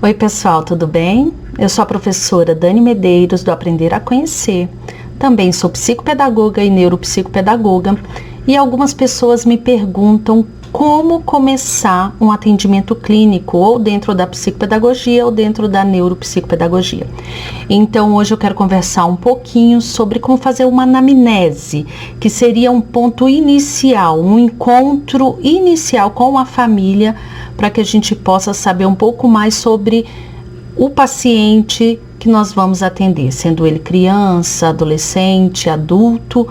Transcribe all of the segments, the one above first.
Oi pessoal, tudo bem? Eu sou a professora Dani Medeiros do Aprender a Conhecer. Também sou psicopedagoga e neuropsicopedagoga e algumas pessoas me perguntam como começar um atendimento clínico ou dentro da psicopedagogia ou dentro da neuropsicopedagogia. Então hoje eu quero conversar um pouquinho sobre como fazer uma anamnese, que seria um ponto inicial, um encontro inicial com a família, para que a gente possa saber um pouco mais sobre o paciente que nós vamos atender, sendo ele criança, adolescente, adulto.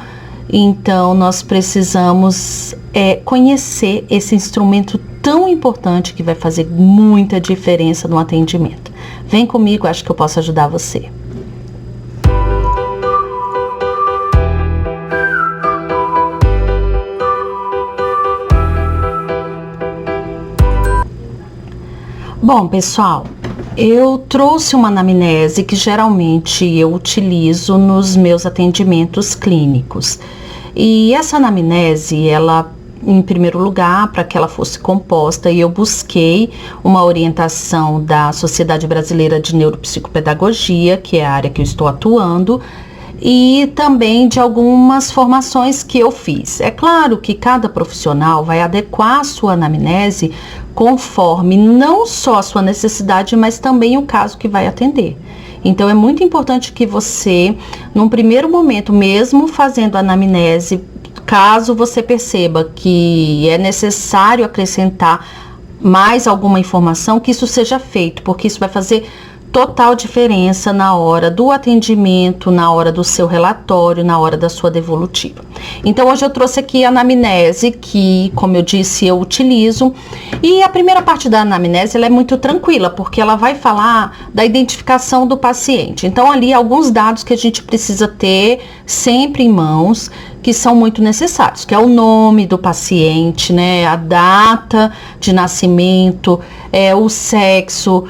Então nós precisamos conhecer esse instrumento tão importante que vai fazer muita diferença no atendimento. Vem comigo, acho que eu posso ajudar você. Bom, pessoal, eu trouxe uma anamnese que geralmente eu utilizo nos meus atendimentos clínicos. E essa anamnese, ela, em primeiro lugar, para que ela fosse composta, eu busquei uma orientação da Sociedade Brasileira de Neuropsicopedagogia, que é a área que eu estou atuando, e também de algumas formações que eu fiz. É claro que cada profissional vai adequar a sua anamnese conforme não só a sua necessidade, mas também o caso que vai atender. Então é muito importante que você, num primeiro momento, mesmo fazendo a anamnese, caso você perceba que é necessário acrescentar mais alguma informação, que isso seja feito, porque isso vai fazer total diferença na hora do atendimento, na hora do seu relatório, na hora da sua devolutiva. Então hoje eu trouxe aqui a anamnese que, como eu disse, eu utilizo. E a primeira parte da anamnese, ela é muito tranquila, porque ela vai falar da identificação do paciente. Então ali alguns dados que a gente precisa ter sempre em mãos, que são muito necessários, que é o nome do paciente, né, a data de nascimento, o sexo,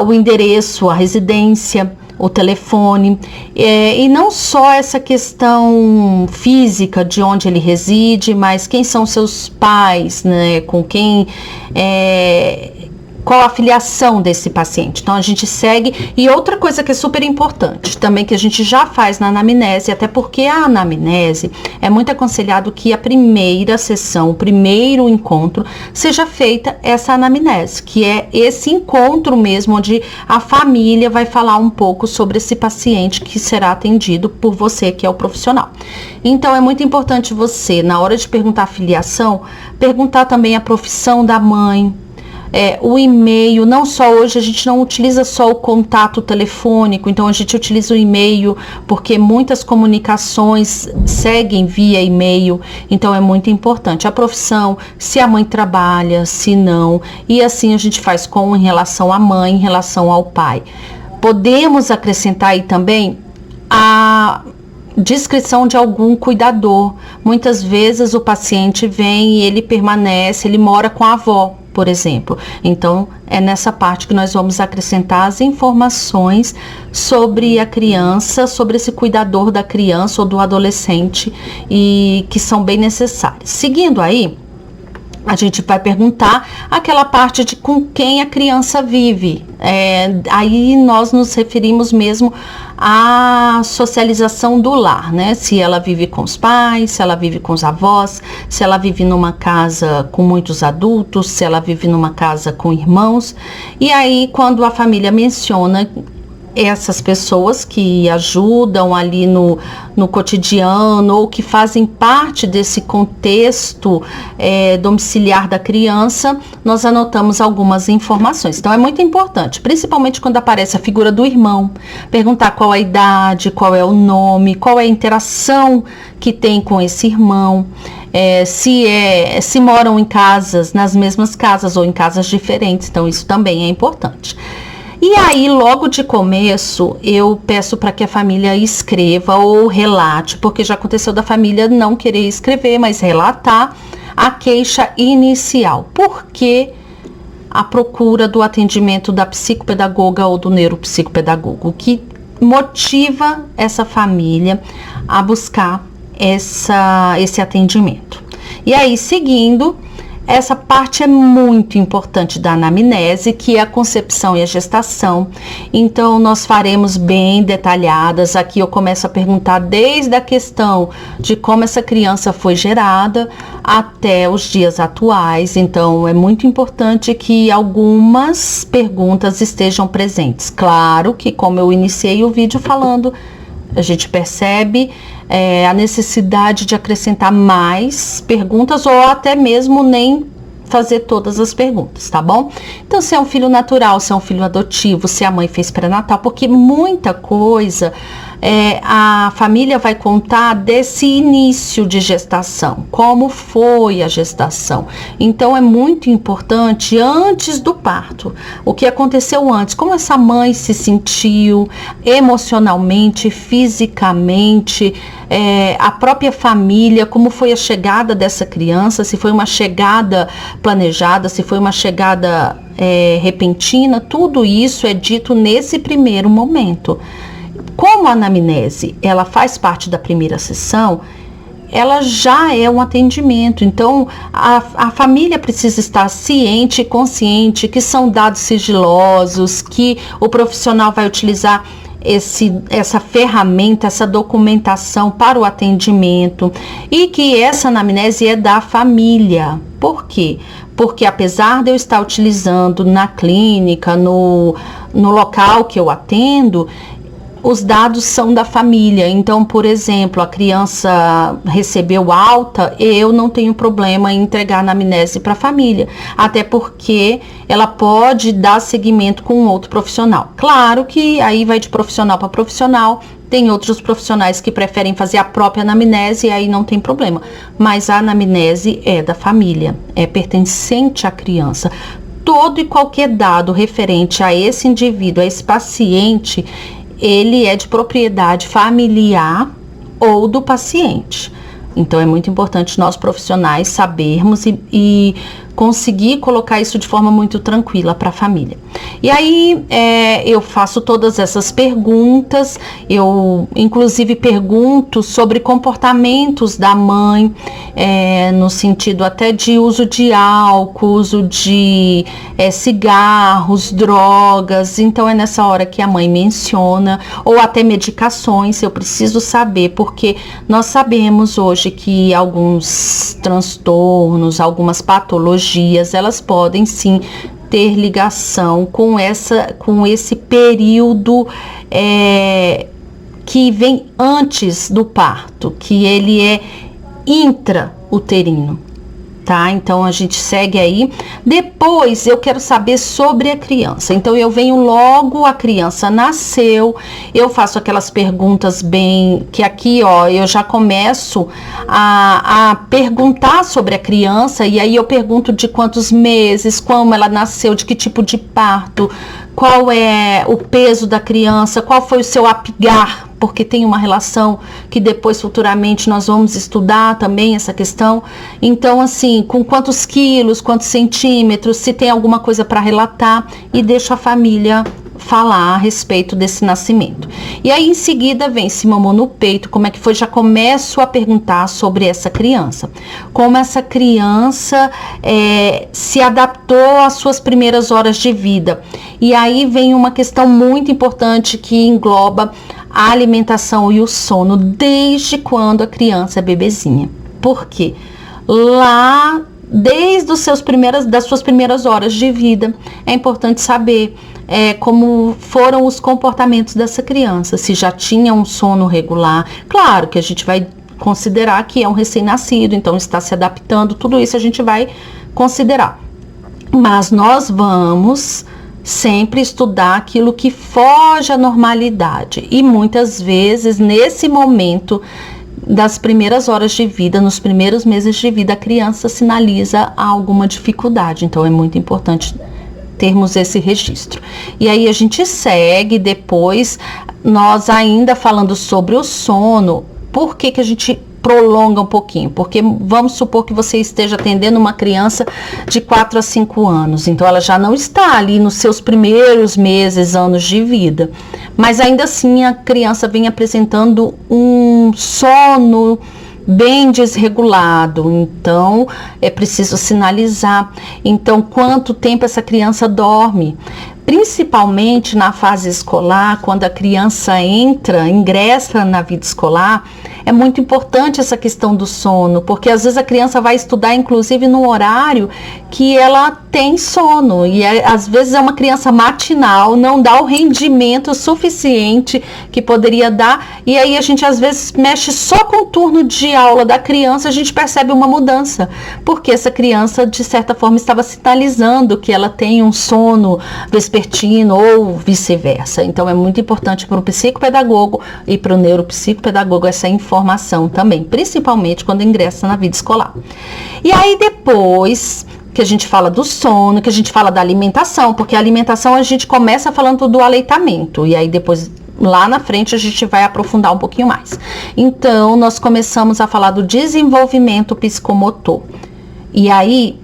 o endereço, a residência, o telefone, e não só essa questão física de onde ele reside, mas quem são seus pais, né, com quem, qual a filiação desse paciente. Então a gente segue. E outra coisa que é super importante também, que a gente já faz na anamnese, até porque a anamnese é muito aconselhado que a primeira sessão, o primeiro encontro, seja feita essa anamnese, que é esse encontro mesmo, onde a família vai falar um pouco sobre esse paciente que será atendido por você, que é o profissional. Então é muito importante você, na hora de perguntar a filiação, perguntar também a profissão da mãe, o e-mail. Não só hoje, a gente não utiliza só o contato telefônico, então a gente utiliza o e-mail, porque muitas comunicações seguem via e-mail, então é muito importante. A profissão, se a mãe trabalha, se não, e assim a gente faz em relação à mãe, em relação ao pai. Podemos acrescentar aí também a descrição de algum cuidador. Muitas vezes o paciente vem e ele permanece, ele mora com a avó, por exemplo. Então, é nessa parte que nós vamos acrescentar as informações sobre a criança, sobre esse cuidador da criança ou do adolescente, e que são bem necessárias. Seguindo aí, a gente vai perguntar aquela parte de com quem a criança vive. Aí nós nos referimos mesmo à socialização do lar, né? Se ela vive com os pais, se ela vive com os avós, se ela vive numa casa com muitos adultos, se ela vive numa casa com irmãos. E aí, quando a família menciona essas pessoas que ajudam ali no cotidiano ou que fazem parte desse contexto domiciliar da criança, nós anotamos algumas informações. Então é muito importante, principalmente quando aparece a figura do irmão, perguntar qual a idade, qual é o nome, qual é a interação que tem com esse irmão, se moram em casas, nas mesmas casas ou em casas diferentes. Então isso também é importante. E aí, logo de começo, eu peço para que a família escreva ou relate, porque já aconteceu da família não querer escrever, mas relatar a queixa inicial. Por que a procura do atendimento da psicopedagoga ou do neuropsicopedagogo? O que motiva essa família a buscar esse atendimento? E aí, seguindo, Essa parte é muito importante da anamnese, que é a concepção e a gestação. Então, nós faremos bem detalhadas. Aqui eu começo a perguntar desde a questão de como essa criança foi gerada até os dias atuais. Então, é muito importante que algumas perguntas estejam presentes. Claro que, como eu iniciei o vídeo falando, a gente percebe a necessidade de acrescentar mais perguntas ou até mesmo nem fazer todas as perguntas, tá bom? Então, se é um filho natural, se é um filho adotivo, se a mãe fez pré-natal, porque muita coisa a família vai contar desse início de gestação, como foi a gestação. Então, é muito importante antes do parto, o que aconteceu antes, como essa mãe se sentiu emocionalmente, fisicamente, a própria família, como foi a chegada dessa criança, se foi uma chegada planejada, se foi uma chegada repentina, tudo isso é dito nesse primeiro momento. Como a anamnese, ela faz parte da primeira sessão, ela já é um atendimento. Então, a família precisa estar ciente e consciente que são dados sigilosos, que o profissional vai utilizar essa ferramenta, essa documentação para o atendimento e que essa anamnese é da família. Por quê? Porque apesar de eu estar utilizando na clínica, no local que eu atendo, os dados são da família. Então, por exemplo, a criança recebeu alta, eu não tenho problema em entregar a anamnese para a família, até porque ela pode dar seguimento com outro profissional. Claro que aí vai de profissional para profissional, tem outros profissionais que preferem fazer a própria anamnese e aí não tem problema, mas a anamnese é da família, é pertencente à criança. Todo e qualquer dado referente a esse indivíduo, a esse paciente, ele é de propriedade familiar ou do paciente. Então, é muito importante nós profissionais sabermos e conseguir colocar isso de forma muito tranquila para a família. E aí, eu faço todas essas perguntas, eu inclusive pergunto sobre comportamentos da mãe, no sentido até de uso de álcool, uso de cigarros, drogas. Então, é nessa hora que a mãe menciona, ou até medicações, eu preciso saber, porque nós sabemos hoje que alguns transtornos, algumas patologias, elas podem sim ter ligação com esse período que vem antes do parto, que ele é intrauterino, tá? Então a gente segue aí. Depois eu quero saber sobre a criança. Então eu venho logo, a criança nasceu, eu faço aquelas perguntas bem, que aqui ó, eu já começo a perguntar sobre a criança, e aí eu pergunto de quantos meses, como ela nasceu, de que tipo de parto, qual é o peso da criança, qual foi o seu apgar, porque tem uma relação que depois futuramente nós vamos estudar também essa questão. Então, assim, com quantos quilos, quantos centímetros, se tem alguma coisa para relatar, e deixo a família falar a respeito desse nascimento. E aí em seguida vem se mamou no peito, como é que foi, já começo a perguntar sobre essa criança, como essa criança se adaptou às suas primeiras horas de vida. E aí vem uma questão muito importante que engloba a alimentação e o sono desde quando a criança é bebezinha. Por quê? Lá, desde das suas primeiras horas de vida, é importante saber como foram os comportamentos dessa criança, se já tinha um sono regular. Claro que a gente vai considerar que é um recém-nascido, então está se adaptando, tudo isso a gente vai considerar. Mas nós vamos sempre estudar aquilo que foge à normalidade, e muitas vezes nesse momento das primeiras horas de vida, nos primeiros meses de vida, a criança sinaliza alguma dificuldade. Então é muito importante termos esse registro. E aí a gente segue depois, nós ainda falando sobre o sono. Por que a gente prolonga um pouquinho? Porque vamos supor que você esteja atendendo uma criança de 4 a 5 anos, então ela já não está ali nos seus primeiros meses, anos de vida, mas ainda assim a criança vem apresentando um sono bem desregulado, então é preciso sinalizar. Então, quanto tempo essa criança dorme? Principalmente na fase escolar, quando a criança ingressa na vida escolar, é muito importante essa questão do sono, porque às vezes a criança vai estudar, inclusive, no horário que ela tem sono, e às vezes é uma criança matinal, não dá o rendimento suficiente que poderia dar, e aí a gente às vezes mexe só com o turno de aula da criança, a gente percebe uma mudança, porque essa criança, de certa forma, estava sinalizando que ela tem um sono vespertino ou vice-versa. Então é muito importante para o psicopedagogo e para o neuropsicopedagogo essa informação também, principalmente quando ingressa na vida escolar. E aí depois que a gente fala do sono, que a gente fala da alimentação, porque a alimentação a gente começa falando do aleitamento, e aí depois lá na frente a gente vai aprofundar um pouquinho mais. Então nós começamos a falar do desenvolvimento psicomotor, e aí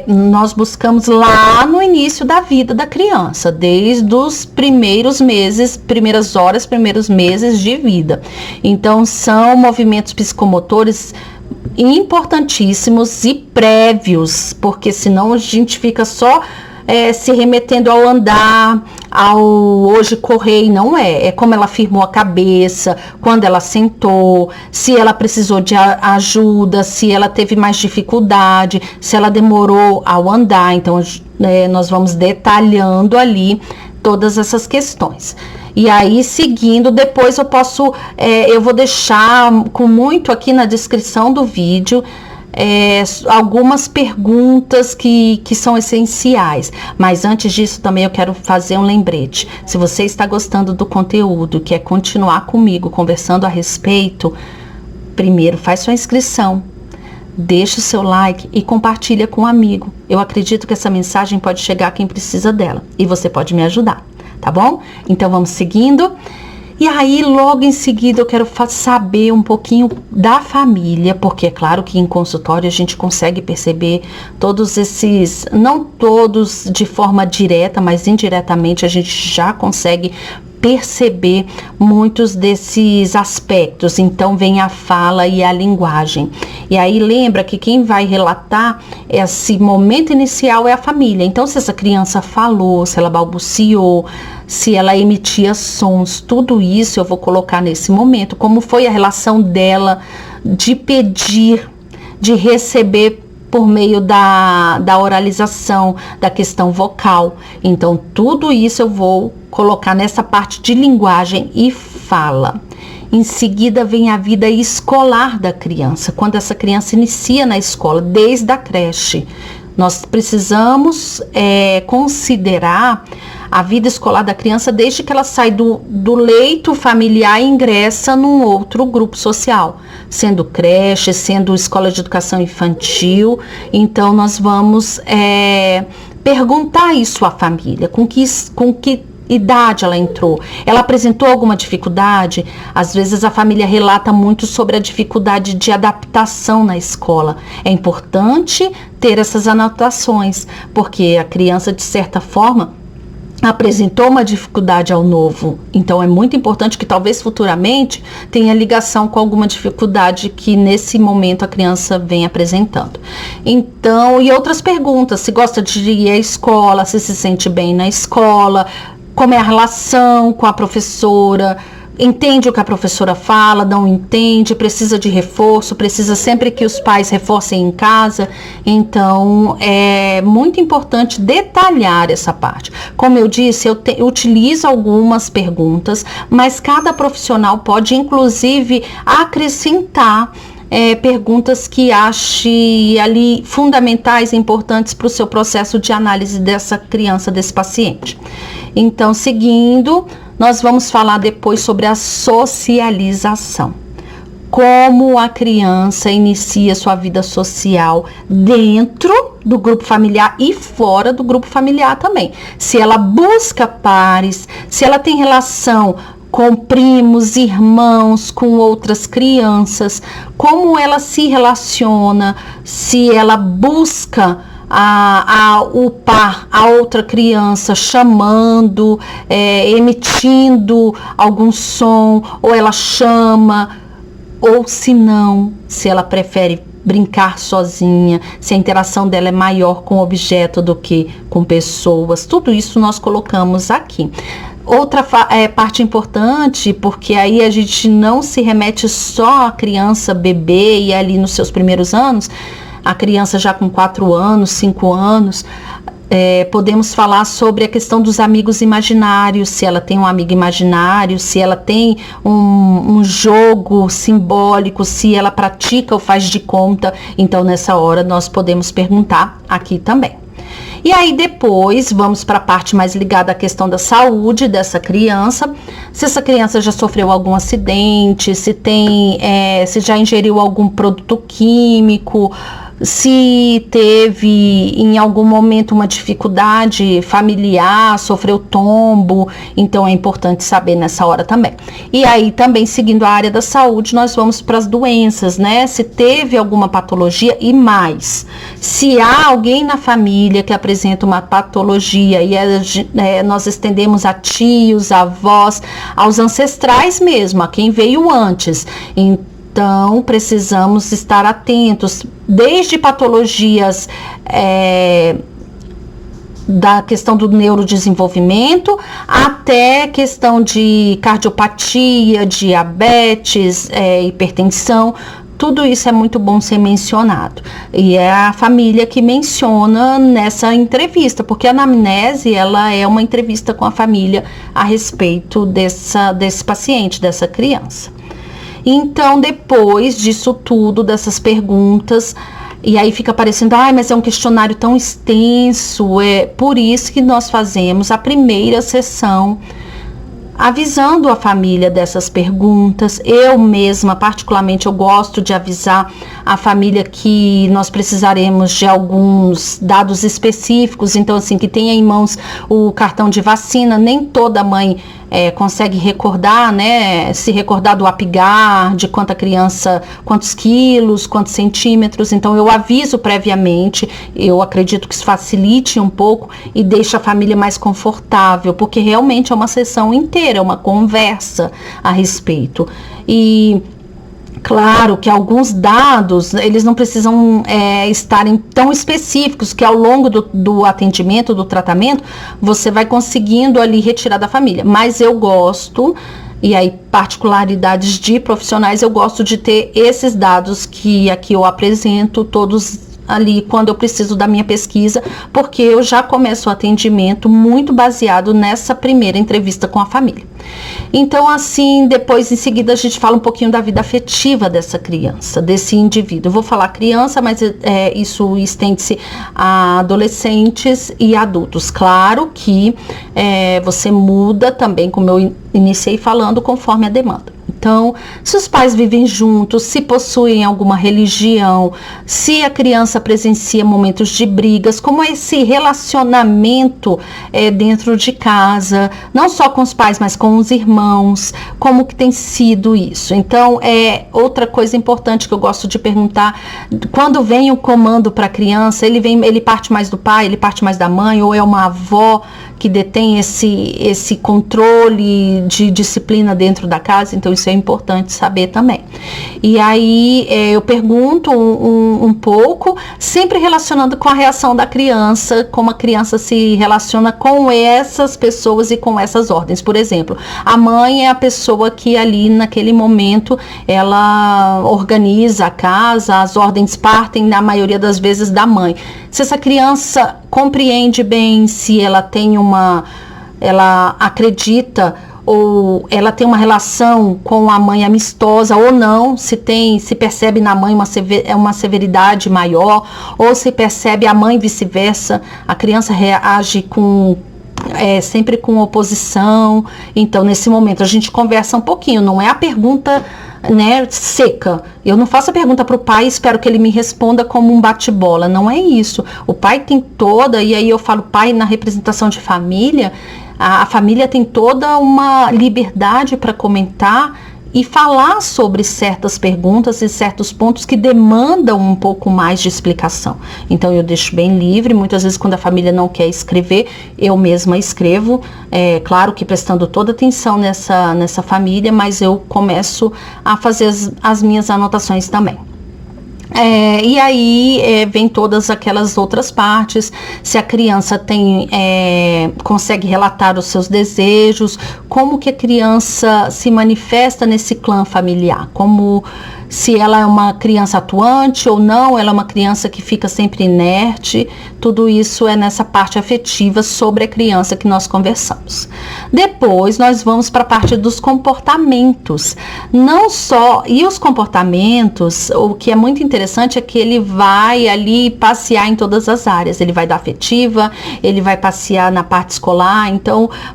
nós buscamos lá no início da vida da criança, desde os primeiros meses, primeiras horas, primeiros meses de vida. Então são movimentos psicomotores importantíssimos e prévios, porque senão a gente fica só se remetendo ao andar, ao hoje correr, e não é como ela firmou a cabeça, quando ela sentou, se ela precisou de ajuda, se ela teve mais dificuldade, se ela demorou ao andar. Então nós vamos detalhando ali todas essas questões. E aí, seguindo, depois eu vou deixar com muito aqui na descrição do vídeo algumas perguntas que são essenciais. Mas antes disso, também eu quero fazer um lembrete. Se você está gostando do conteúdo, quer continuar comigo conversando a respeito, primeiro faz sua inscrição, deixa o seu like e compartilha com um amigo. Eu acredito que essa mensagem pode chegar a quem precisa dela e você pode me ajudar, tá bom? Então vamos seguindo. E aí, logo em seguida, eu quero saber um pouquinho da família, porque é claro que em consultório a gente consegue perceber todos esses, não todos de forma direta, mas indiretamente a gente já consegue perceber muitos desses aspectos. Então vem a fala e a linguagem. E aí lembra que quem vai relatar esse momento inicial é a família. Então se essa criança falou, se ela balbuciou, se ela emitia sons, tudo isso eu vou colocar nesse momento, como foi a relação dela de pedir, de receber por meio da oralização, da questão vocal. Então tudo isso eu vou colocar nessa parte de linguagem e fala. Em seguida vem a vida escolar da criança, quando essa criança inicia na escola, desde a creche. Nós precisamos considerar a vida escolar da criança desde que ela sai do leito familiar e ingressa num outro grupo social, sendo creche, sendo escola de educação infantil. Então nós vamos perguntar isso à família, com que idade ela entrou, ela apresentou alguma dificuldade. Às vezes a família relata muito sobre a dificuldade de adaptação na escola. É importante ter essas anotações, porque a criança, de certa forma, apresentou uma dificuldade ao novo. Então é muito importante que talvez futuramente tenha ligação com alguma dificuldade que nesse momento a criança vem apresentando. Então, e outras perguntas: se gosta de ir à escola, se sente bem na escola, como é a relação com a professora, entende o que a professora fala, não entende, precisa de reforço, precisa sempre que os pais reforcem em casa. Então é muito importante detalhar essa parte. Como eu disse, eu utilizo algumas perguntas, mas cada profissional pode inclusive acrescentar perguntas que ache ali fundamentais e importantes para o seu processo de análise dessa criança, desse paciente. Então, seguindo, nós vamos falar depois sobre a socialização. Como a criança inicia sua vida social dentro do grupo familiar e fora do grupo familiar também. Se ela busca pares, se ela tem relação com primos, irmãos, com outras crianças, como ela se relaciona, se ela busca o par, a outra criança, chamando, emitindo algum som, ou ela chama, ou se não, se ela prefere brincar sozinha, se a interação dela é maior com o objeto do que com pessoas. Tudo isso nós colocamos aqui. Outra parte importante, porque aí a gente não se remete só à criança bebê e ali nos seus primeiros anos, a criança já com 4 anos, 5 anos, podemos falar sobre a questão dos amigos imaginários, se ela tem um amigo imaginário, se ela tem um jogo simbólico, se ela pratica ou faz de conta. Então, nessa hora, nós podemos perguntar aqui também. E aí depois vamos para a parte mais ligada à questão da saúde dessa criança, se essa criança já sofreu algum acidente, se já ingeriu algum produto químico, se teve em algum momento uma dificuldade familiar, sofreu tombo. Então é importante saber nessa hora também. E aí também, seguindo a área da saúde, nós vamos para as doenças, né? Se teve alguma patologia e mais. Se há alguém na família que apresenta uma patologia e nós estendemos a tios, a avós, aos ancestrais mesmo, a quem veio antes. Então, precisamos estar atentos, desde patologias da questão do neurodesenvolvimento, até questão de cardiopatia, diabetes, hipertensão. Tudo isso é muito bom ser mencionado. E é a família que menciona nessa entrevista, porque a anamnese, ela é uma entrevista com a família a respeito desse paciente, dessa criança. Então, depois disso tudo, dessas perguntas, e aí fica parecendo, mas é um questionário tão extenso, é por isso que nós fazemos a primeira sessão, avisando a família dessas perguntas. Eu mesma, particularmente, eu gosto de avisar a família que nós precisaremos de alguns dados específicos, então assim, que tenha em mãos o cartão de vacina. Nem toda mãe consegue recordar, né, se recordar do Apgar, de quantos quilos, quantos centímetros. Então eu aviso previamente, eu acredito que isso facilite um pouco e deixa a família mais confortável, porque realmente é uma sessão inteira, é uma conversa a respeito. E claro que alguns dados, eles não precisam estarem tão específicos, que ao longo do atendimento, do tratamento, você vai conseguindo ali retirar da família. Mas eu gosto, e aí particularidades de profissionais, eu gosto de ter esses dados que aqui eu apresento, todos ali quando eu preciso da minha pesquisa, porque eu já começo o atendimento muito baseado nessa primeira entrevista com a família. Então, assim, depois em seguida a gente fala um pouquinho da vida afetiva dessa criança, desse indivíduo. Eu vou falar criança, mas isso estende-se a adolescentes e adultos. Claro que você muda também, como eu iniciei falando, conforme a demanda. Então, se os pais vivem juntos, se possuem alguma religião, se a criança presencia momentos de brigas, como é esse relacionamento dentro de casa, não só com os pais, mas com os irmãos, como que tem sido isso. Então, outra coisa importante que eu gosto de perguntar, quando vem o comando para a criança, ele parte mais do pai, ele parte mais da mãe, ou é uma avó que detém esse controle de disciplina dentro da casa. Então isso é importante saber também. E aí eu pergunto um pouco, sempre relacionando com a reação da criança, como a criança se relaciona com essas pessoas e com essas ordens. Por exemplo, a mãe é a pessoa que ali naquele momento ela organiza a casa, as ordens partem na maioria das vezes da mãe. Se essa criança compreende bem, se ela ela acredita ou ela tem uma relação com a mãe amistosa ou não, se percebe na mãe uma severidade maior, ou se percebe a mãe vice-versa, a criança reage sempre com oposição. Então, nesse momento, a gente conversa um pouquinho, não é a pergunta seca. Eu não faço a pergunta para o pai e espero que ele me responda como um bate-bola. Não é isso. O pai tem e aí eu falo pai na representação de família, a família tem toda uma liberdade para comentar e falar sobre certas perguntas e certos pontos que demandam um pouco mais de explicação. Então eu deixo bem livre, muitas vezes quando a família não quer escrever, eu mesma escrevo, claro que prestando toda atenção nessa família, mas eu começo a fazer as minhas anotações também. E aí vem todas aquelas outras partes, se a criança consegue relatar os seus desejos, como que a criança se manifesta nesse clã familiar, como se ela é uma criança atuante ou não, ela é uma criança que fica sempre inerte, tudo isso é nessa parte afetiva sobre a criança que nós conversamos. Depois nós vamos para a parte dos comportamentos, e os comportamentos, o que é muito interessante é que ele vai ali passear em todas as áreas, ele vai da afetiva, ele vai passear na parte escolar,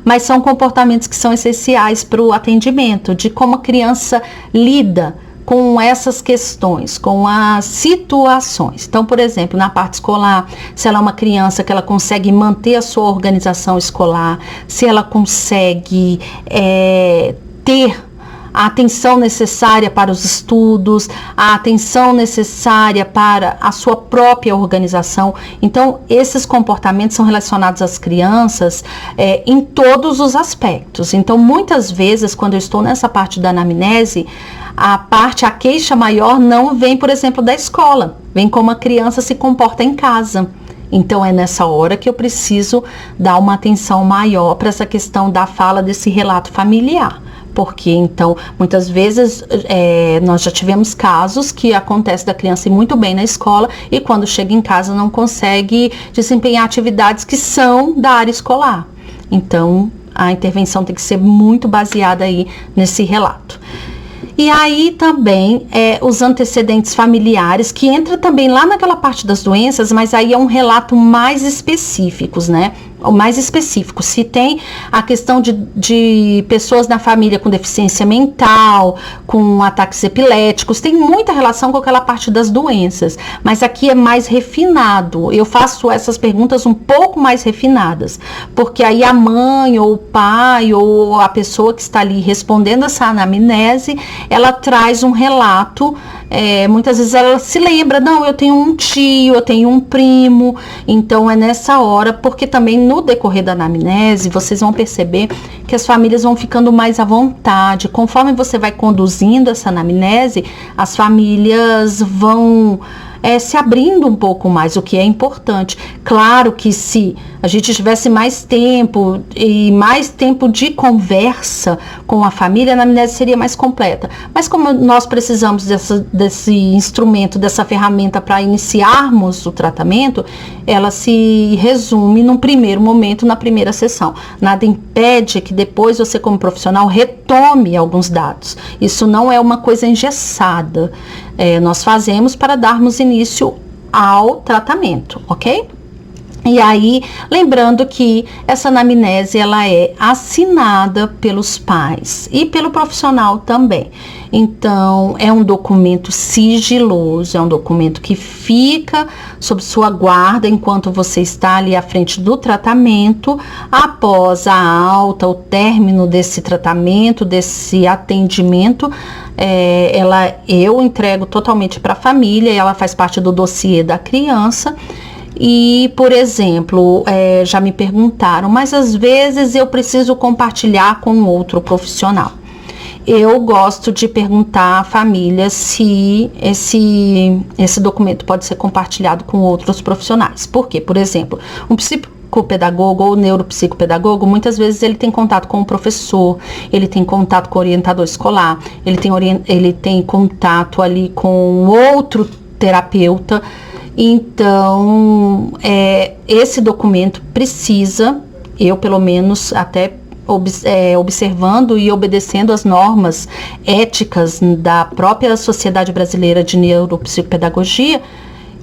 mas são comportamentos que são essenciais para o atendimento, de como a criança lida com essas questões, com as situações. Então, por exemplo, na parte escolar, se ela é uma criança que ela consegue manter a sua organização escolar, se ela consegue ter a atenção necessária para os estudos, a atenção necessária para a sua própria organização. Então, esses comportamentos são relacionados às crianças em todos os aspectos. Então, muitas vezes, quando eu estou nessa parte da anamnese, a queixa maior não vem, por exemplo, da escola, vem como a criança se comporta em casa. Então, é nessa hora que eu preciso dar uma atenção maior para essa questão da fala desse relato familiar. Porque, então, muitas vezes nós já tivemos casos que acontece da criança ir muito bem na escola e quando chega em casa não consegue desempenhar atividades que são da área escolar. Então, a intervenção tem que ser muito baseada aí nesse relato. E aí também os antecedentes familiares, que entra também lá naquela parte das doenças, mas aí é um relato mais específicos, né? O mais específico, se tem a questão de pessoas na família com deficiência mental, com ataques epiléticos, tem muita relação com aquela parte das doenças, mas aqui é mais refinado, eu faço essas perguntas um pouco mais refinadas, porque aí a mãe ou o pai ou a pessoa que está ali respondendo essa anamnese, ela traz um relato, muitas vezes ela se lembra, não, eu tenho um tio, eu tenho um primo, então é nessa hora, porque também no decorrer da anamnese, vocês vão perceber que as famílias vão ficando mais à vontade. Conforme você vai conduzindo essa anamnese, as famílias vão se abrindo um pouco mais, o que é importante. Claro que se a gente tivesse mais tempo e mais tempo de conversa com a família, a anamnese seria mais completa. Mas como nós precisamos desse instrumento, dessa ferramenta para iniciarmos o tratamento, ela se resume num primeiro momento, na primeira sessão. Nada impede que depois você, como profissional, retome alguns dados. Isso não é uma coisa engessada. Nós fazemos para darmos início ao tratamento, ok? E aí, lembrando que essa anamnese, ela é assinada pelos pais e pelo profissional também. Então, é um documento sigiloso, é um documento que fica sob sua guarda enquanto você está ali à frente do tratamento. Após a alta, o término desse tratamento, desse atendimento, eu entrego totalmente para a família, ela faz parte do dossiê da criança. E, por exemplo, já me perguntaram, mas às vezes eu preciso compartilhar com outro profissional. Eu gosto de perguntar à família se esse documento pode ser compartilhado com outros profissionais. Por quê? Por exemplo, um psicopedagogo ou neuropsicopedagogo, muitas vezes ele tem contato com o professor, ele tem contato com o orientador escolar, ele tem contato ali com outro terapeuta. Então, esse documento precisa, eu pelo menos até observando e obedecendo as normas éticas da própria Sociedade Brasileira de Neuropsicopedagogia,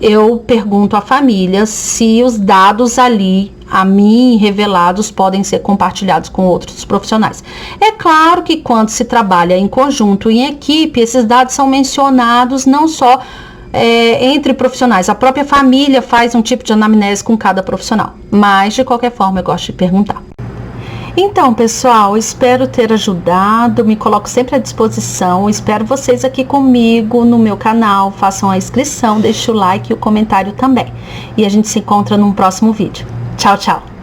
eu pergunto à família se os dados ali a mim revelados podem ser compartilhados com outros profissionais. É claro que quando se trabalha em conjunto, em equipe, esses dados são mencionados não só entre profissionais, a própria família faz um tipo de anamnese com cada profissional, mas de qualquer forma eu gosto de perguntar. Então, pessoal, espero ter ajudado, me coloco sempre à disposição, espero vocês aqui comigo no meu canal, façam a inscrição, deixem o like e o comentário também. E a gente se encontra num próximo vídeo. Tchau, tchau!